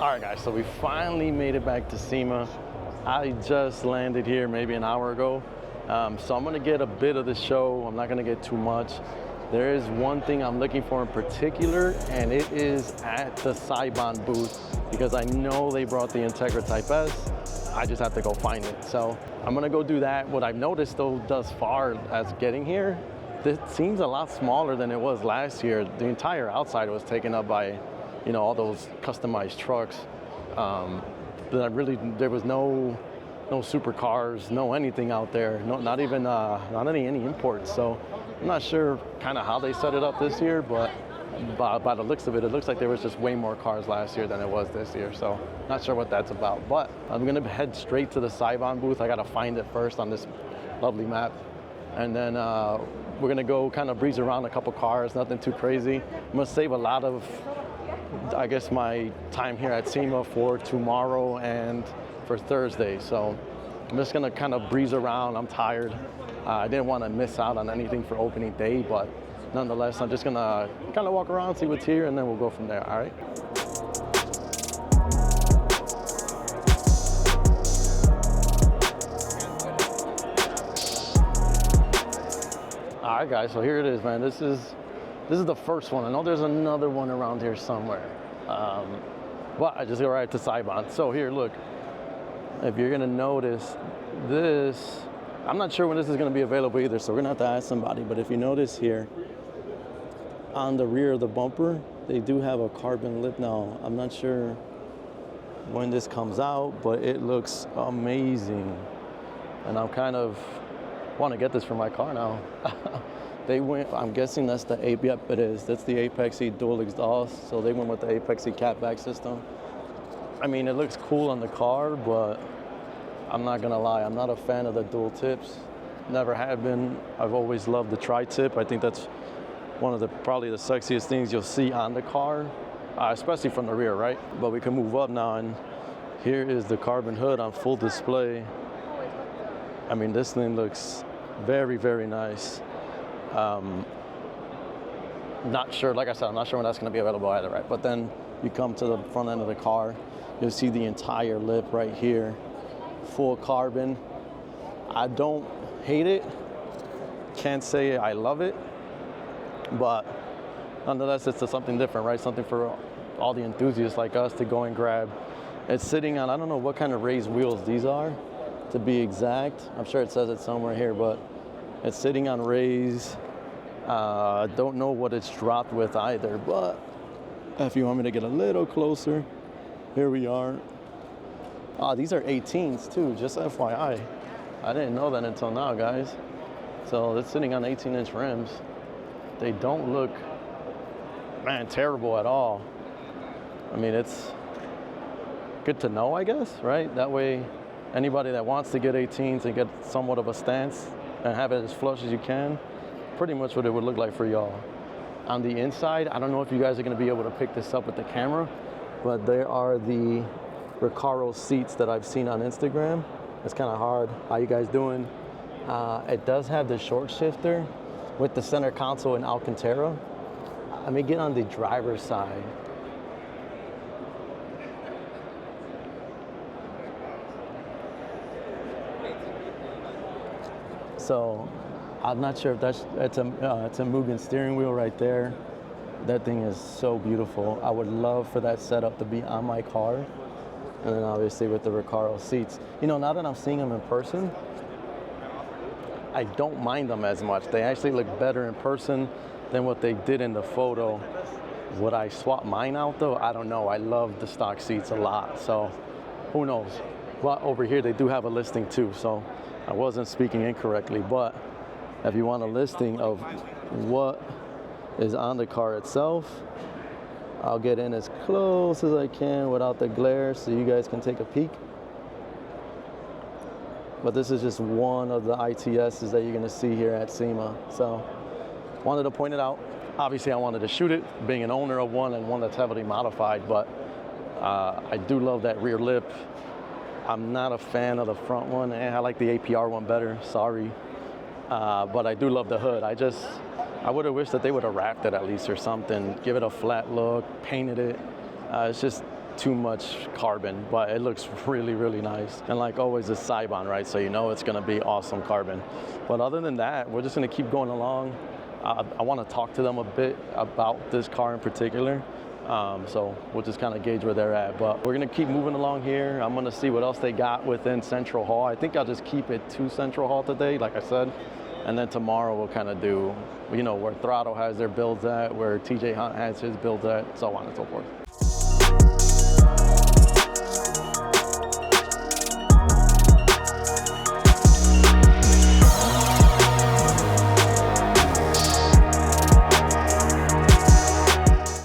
Alright guys, so we finally made it back to SEMA. I just landed here maybe an hour ago. So I'm gonna get a bit of the show. I'm not gonna get too much. There is one thing I'm looking for in particular, and it is at the Seibon booth, because I know they brought the Integra Type-S. I just have to go find it. So I'm gonna go do that. What I've noticed though thus far as getting here, this seems a lot smaller than it was last year. The entire outside was taken up by, you know, all those customized trucks. There was no supercars, no anything out there, not even not any imports. So I'm not sure kind of how they set it up this year, but by the looks of it, it looks like there was just way more cars last year than it was this year. So not sure what that's about, but I'm gonna head straight to the Seibon booth. I gotta find it first on this lovely map, and then we're gonna go kind of breeze around a couple cars, nothing too crazy. I'm gonna save a lot of, I guess, my time here at SEMA for tomorrow and for Thursday. So I'm just gonna kind of breeze around. I'm tired. I didn't want to miss out on anything for opening day, but nonetheless, I'm just gonna kind of walk around, see what's here, and then we'll go from there, all right? All right, guys, so here it is, man. This is the first one. I know there's another one around here somewhere. But I just arrived to Seibon. So here, look, if you're gonna notice this, I'm not sure when this is gonna be available either, so we're gonna have to ask somebody, but if you notice here, on the rear of the bumper, they do have a carbon lip now. I'm not sure when this comes out, but it looks amazing. And I'm kind of want to get this for my car now. They went, I'm guessing that's the yep, it is. That's the Apexy dual exhaust. So they went with the Apexy catback system. I mean, it looks cool on the car, but I'm not gonna lie, I'm not a fan of the dual tips. Never have been. I've always loved the tri-tip. I think that's one of the probably the sexiest things you'll see on the car, especially from the rear, right? But we can move up now, and here is the carbon hood on full display. I mean, this thing looks very, very nice. Not sure, like I said, I'm not sure when that's gonna be available either, right? But then you come to the front end of the car, you'll see the entire lip right here, full carbon. I don't hate it, can't say I love it, but nonetheless, it's something different, right? Something for all the enthusiasts like us to go and grab. It's sitting on, I don't know what kind of raised wheels these are, to be exact. I'm sure it says it somewhere here, but it's sitting on raised. I don't know what it's dropped with either, but if you want me to get a little closer, here we are. These are 18s too, just FYI. I didn't know that until now, guys. So it's sitting on 18-inch rims. They don't look, man, terrible at all. I mean, it's good to know, I guess, right? That way, anybody that wants to get 18s and get somewhat of a stance and have it as flush as you can, pretty much what it would look like for y'all. On the inside, I don't know if you guys are gonna be able to pick this up with the camera, but there are the Recaro seats that I've seen on Instagram. It's kind of hard. How you guys doing? It does have the short shifter with the center console in Alcantara. Let me get on the driver's side. So I'm not sure if it's a Mugen steering wheel right there. That thing is so beautiful. I would love for that setup to be on my car. And then obviously with the Recaro seats. You know, now that I'm seeing them in person, I don't mind them as much. They actually look better in person than what they did in the photo. Would I swap mine out though? I don't know. I love the stock seats a lot, so who knows? But over here they do have a listing too, so I wasn't speaking incorrectly. But if you want a listing of what is on the car itself, I'll get in as close as I can without the glare so you guys can take a peek. But this is just one of the ITSs that you're gonna see here at SEMA. So wanted to point it out. Obviously I wanted to shoot it, being an owner of one and one that's heavily modified, but I do love that rear lip. I'm not a fan of the front one. I like the APR one better, sorry. But I do love the hood. I would have wished that they would have wrapped it at least or something, give it a flat look, painted it. It's just too much carbon, but it looks really, really nice. And like always, it's Seibon, right? So you know it's gonna be awesome carbon. But other than that, we're just gonna keep going along. I wanna talk to them a bit about this car in particular. So we'll just kind of gauge where they're at. But we're gonna keep moving along here. I'm gonna see what else they got within Central Hall. I think I'll just keep it to Central Hall today, like I said. And then tomorrow we'll kind of do, you know, where Throttle has their builds at, where TJ Hunt has his builds at, so on and so forth.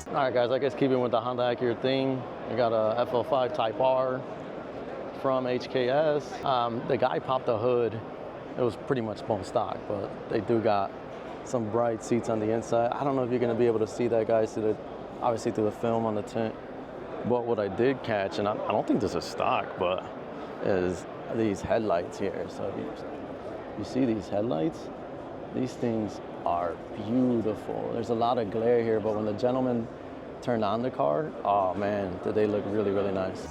All right, guys, I guess keeping with the Honda Acura thing, we got a FL5 Type R from HKS. The guy popped the hood. It was pretty much bone stock, but they do got some bright seats on the inside. I don't know if you're gonna be able to see that, guys, obviously through the film on the tint. But what I did catch, and I don't think this is stock, but is these headlights here. So you see these headlights? These things are beautiful. There's a lot of glare here, but when the gentleman turned on the car, oh man, did they look really, really nice.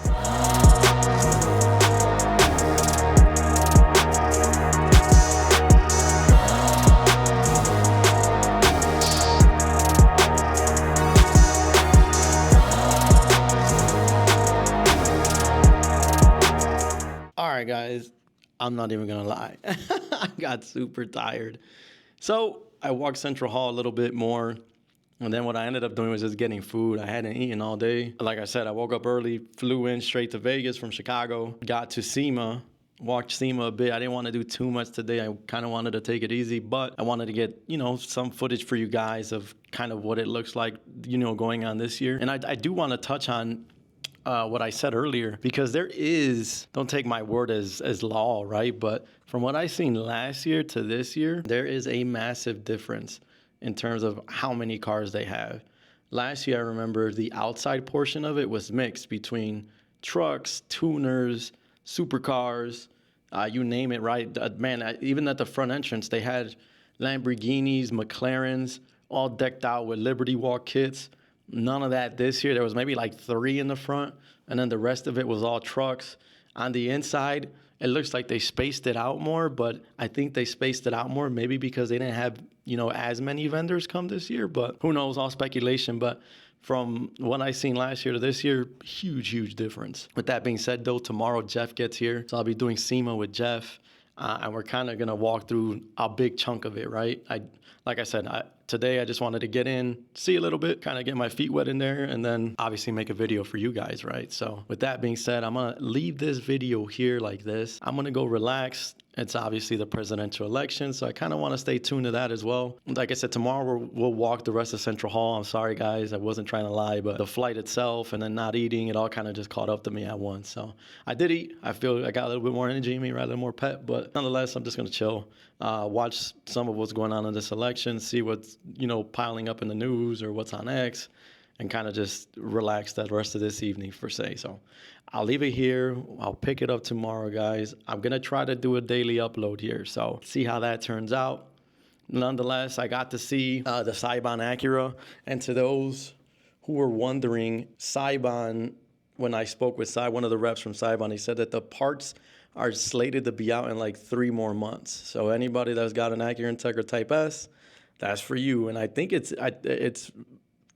All right, guys, I'm not even gonna lie. I got super tired. So I walked Central Hall a little bit more. And then what I ended up doing was just getting food. I hadn't eaten all day. Like I said, I woke up early, flew in straight to Vegas from Chicago, got to SEMA, walked SEMA a bit. I didn't want to do too much today. I kind of wanted to take it easy, but I wanted to get, you know, some footage for you guys of kind of what it looks like, you know, going on this year. And I do want to touch on what I said earlier, because there is, don't take my word as law, right? But from what I seen last year to this year, there is a massive difference in terms of how many cars they have. Last year, I remember the outside portion of it was mixed between trucks, tuners, supercars, you name it, right? Man, even at the front entrance, they had Lamborghinis, McLarens, all decked out with Liberty Walk kits. None of that this year. There was maybe like 3 in the front, and then the rest of it was all trucks. On the inside, it looks like they spaced it out more, but I think they spaced it out more maybe because they didn't have, you know, as many vendors come this year, but who knows, all speculation. But from what I seen last year to this year, huge difference. With that being said, though, tomorrow Jeff gets here, so I'll be doing SEMA with Jeff, and we're kind of gonna walk through a big chunk of it, right? Like I said, today I just wanted to get in, see a little bit, kind of get my feet wet in there, and then obviously make a video for you guys, right? So with that being said, I'm gonna leave this video here like this. I'm gonna go relax. It's obviously the presidential election, so I kind of want to stay tuned to that as well. Like I said, tomorrow we'll walk the rest of Central Hall. I'm sorry, guys, I wasn't trying to lie, but the flight itself and then not eating, it all kind of just caught up to me at once. So I did eat. I feel I got a little bit more energy in me, rather more pep, but nonetheless, I'm just gonna chill, watch some of what's going on in this election, see what's, you know, piling up in the news or what's on X, and kind of just relax that rest of this evening per se. So I'll leave it here. I'll pick it up tomorrow, guys. I'm gonna try to do a daily upload here, so see how that turns out. Nonetheless, I got to see the Seibon Acura, and to those who were wondering, Seibon, when I spoke with one of the reps from Seibon, he said that the parts are slated to be out in like 3 more months. So anybody that's got an Acura Integra Type-S, that's for you. And I think it's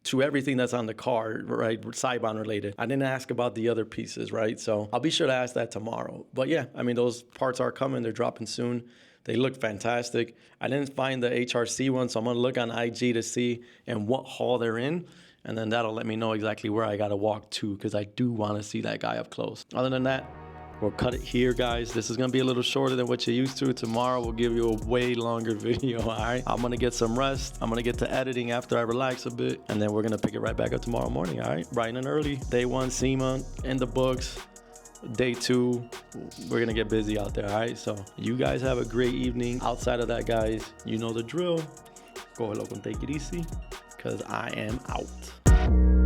to everything that's on the car, right, Seibon related. I didn't ask about the other pieces, right? So I'll be sure to ask that tomorrow. But yeah, I mean, those parts are coming. They're dropping soon. They look fantastic. I didn't find the HRC one, so I'm gonna look on IG to see and what hall they're in. And then that'll let me know exactly where I gotta walk to, because I do wanna see that guy up close. Other than that, we'll cut it here, guys. This is gonna be a little shorter than what you're used to. Tomorrow we'll give you a way longer video, all right? I'm gonna get some rest. I'm gonna get to editing after I relax a bit, and then we're gonna pick it right back up tomorrow morning, all right? Bright and early. Day 1, SEMA in the books. Day 2, we're gonna get busy out there, all right? So you guys have a great evening. Outside of that, guys, you know the drill. Go loco and take it easy, because I am out.